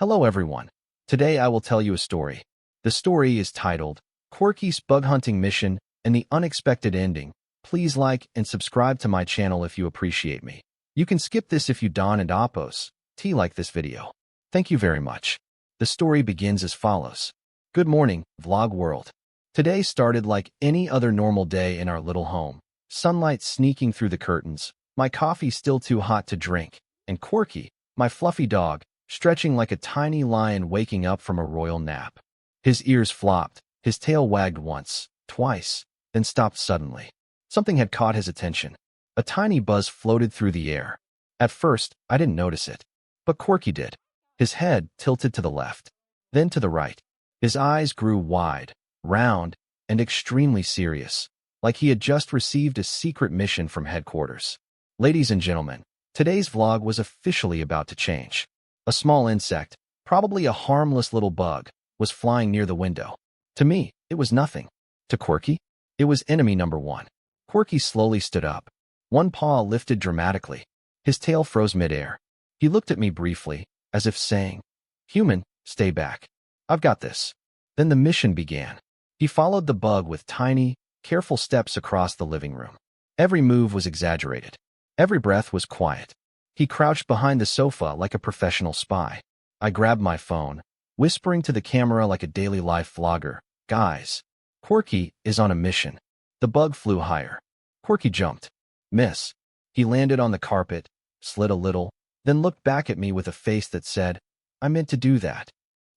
Hello everyone. Today I will tell you a story. The story is titled, Quirky's Bug Hunting Mission and the Unexpected Ending. Please like and subscribe to my channel if you appreciate me. You can skip this if you don't and oppose. Like this video. Thank you very much. The story begins as follows. Good morning, vlog world. Today started like any other normal day in our little home. Sunlight sneaking through the curtains, my coffee still too hot to drink, and Quirky, my fluffy dog, stretching like a tiny lion waking up from a royal nap. His ears flopped, his tail wagged once, twice, then stopped suddenly. Something had caught his attention. A tiny buzz floated through the air. At first, I didn't notice it, but Quirky did. His head tilted to the left, then to the right. His eyes grew wide, round, and extremely serious, like he had just received a secret mission from headquarters. Ladies and gentlemen, today's vlog was officially about to change. A small insect, probably a harmless little bug, was flying near the window. To me, it was nothing. To Quirky, it was enemy number one. Quirky slowly stood up. One paw lifted dramatically. His tail froze midair. He looked at me briefly, as if saying, "Human, stay back. I've got this." Then the mission began. He followed the bug with tiny, careful steps across the living room. Every move was exaggerated. Every breath was quiet. He crouched behind the sofa like a professional spy. I grabbed my phone, whispering to the camera like a daily life vlogger, "Guys, Quirky is on a mission." The bug flew higher. Quirky jumped. Miss. He landed on the carpet, slid a little, then looked back at me with a face that said, "I meant to do that."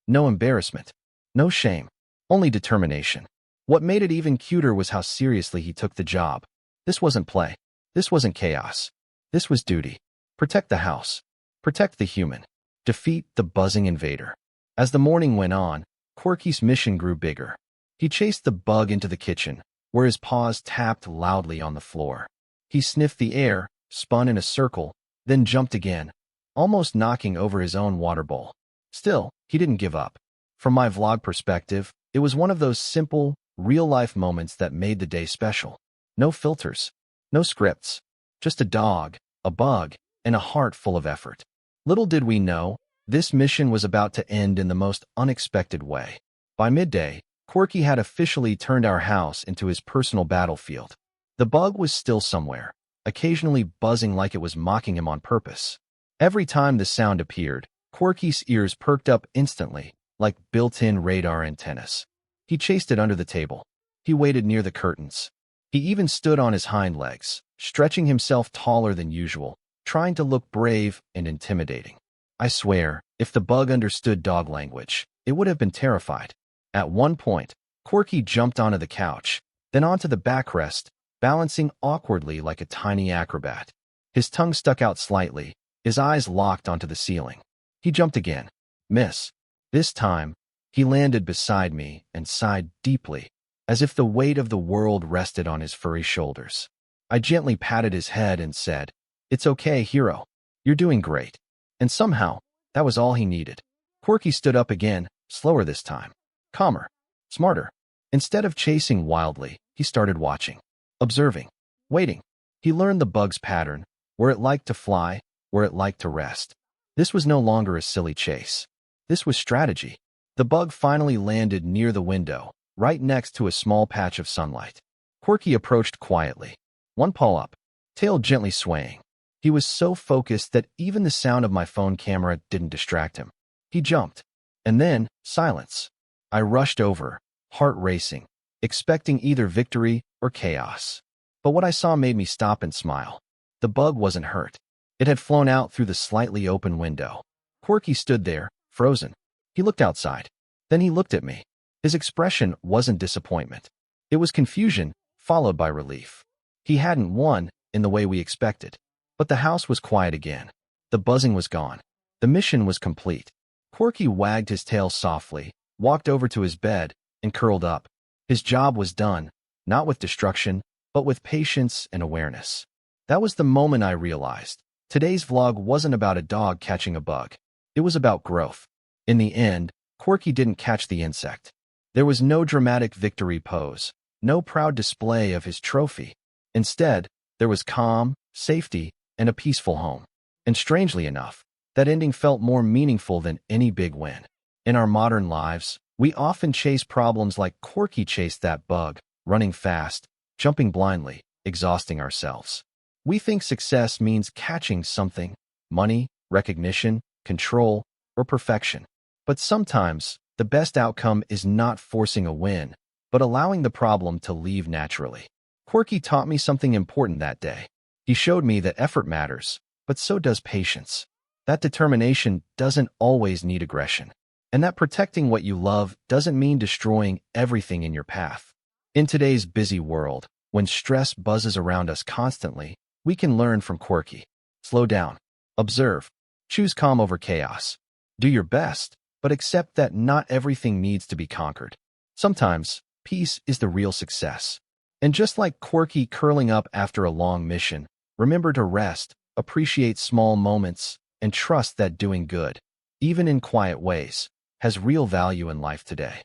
No embarrassment. No shame. Only determination. What made it even cuter was how seriously he took the job. This wasn't play. This wasn't chaos. This was duty. Protect the house. Protect the human. Defeat the buzzing invader. As the morning went on, Quirky's mission grew bigger. He chased the bug into the kitchen, where his paws tapped loudly on the floor. He sniffed the air, spun in a circle, then jumped again, almost knocking over his own water bowl. Still, he didn't give up. From my vlog perspective, it was one of those simple, real-life moments that made the day special. No filters. No scripts. Just a dog, a bug, and a heart full of effort. Little did we know, this mission was about to end in the most unexpected way. By midday, Quirky had officially turned our house into his personal battlefield. The bug was still somewhere, occasionally buzzing like it was mocking him on purpose. Every time the sound appeared, Quirky's ears perked up instantly, like built-in radar antennas. He chased it under the table. He waited near the curtains. He even stood on his hind legs, stretching himself taller than usual, trying to look brave and intimidating. I swear, if the bug understood dog language, it would have been terrified. At one point, Quirky jumped onto the couch, then onto the backrest, balancing awkwardly like a tiny acrobat. His tongue stuck out slightly, his eyes locked onto the ceiling. He jumped again. Miss. This time, he landed beside me and sighed deeply, as if the weight of the world rested on his furry shoulders. I gently patted his head and said, "It's okay, hero. You're doing great." And somehow, that was all he needed. Quirky stood up again, slower this time. Calmer. Smarter. Instead of chasing wildly, he started watching. Observing. Waiting. He learned the bug's pattern, where it liked to fly, where it liked to rest. This was no longer a silly chase. This was strategy. The bug finally landed near the window, right next to a small patch of sunlight. Quirky approached quietly. One paw up, tail gently swaying. He was so focused that even the sound of my phone camera didn't distract him. He jumped. And then, silence. I rushed over, heart racing, expecting either victory or chaos. But what I saw made me stop and smile. The bug wasn't hurt. It had flown out through the slightly open window. Quirky stood there, frozen. He looked outside. Then he looked at me. His expression wasn't disappointment. It was confusion, followed by relief. He hadn't won in the way we expected. But the house was quiet again. The buzzing was gone. The mission was complete. Quirky wagged his tail softly, walked over to his bed, and curled up. His job was done, not with destruction, but with patience and awareness. That was the moment I realized. Today's vlog wasn't about a dog catching a bug. It was about growth. In the end, Quirky didn't catch the insect. There was no dramatic victory pose, no proud display of his trophy. Instead, there was calm, safety, and a peaceful home. And strangely enough, That ending felt more meaningful than any big win. In our modern lives, we often chase problems like Quirky chased that bug, running fast, jumping blindly, exhausting ourselves. We think success means catching something, money, recognition, control, or perfection. But sometimes, the best outcome is not forcing a win, but allowing the problem to leave naturally. Quirky taught me something important that day. He showed me that effort matters, but so does patience. That determination doesn't always need aggression, and that protecting what you love doesn't mean destroying everything in your path. In today's busy world, when stress buzzes around us constantly, we can learn from Quirky. Slow down. Observe. Choose calm over chaos. Do your best, but accept that not everything needs to be conquered. Sometimes, peace is the real success. And just like Quirky curling up after a long mission, remember to rest, appreciate small moments, and trust that doing good, even in quiet ways, has real value in life today.